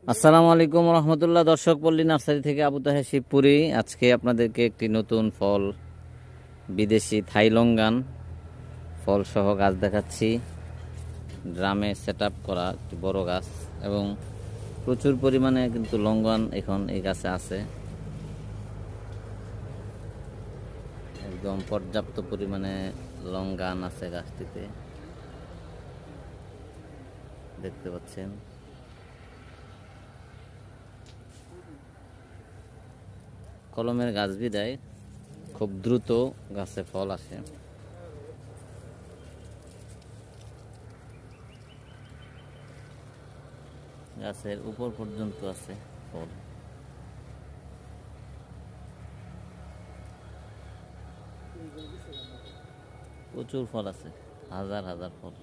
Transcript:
আসসালামু আলাইকুম রহমতুল্লাহ। দর্শক, পল্লী নার্সারি থেকে আবু তাহের শিবপুরি। আজকে আপনাদেরকে একটি নতুন ফল, বিদেশি থাই লঙ্গান ফল সহ গাছ দেখাচ্ছি। ড্রামে সেট আপ করা একটি বড় গাছ এবং প্রচুর পরিমাণে কিন্তু লঙ্ঘন এখন এই গাছে আছে। একদম পর্যাপ্ত পরিমাণে লঙ্ঘন আছে গাছটিতে, দেখতে পাচ্ছেন। কলমের গাছ বিদায় খুব দ্রুত গাছে ফল আসে। গাছের উপর পর্যন্ত আছে ফল। প্রচুর ফল আছে, হাজার হাজার ফল।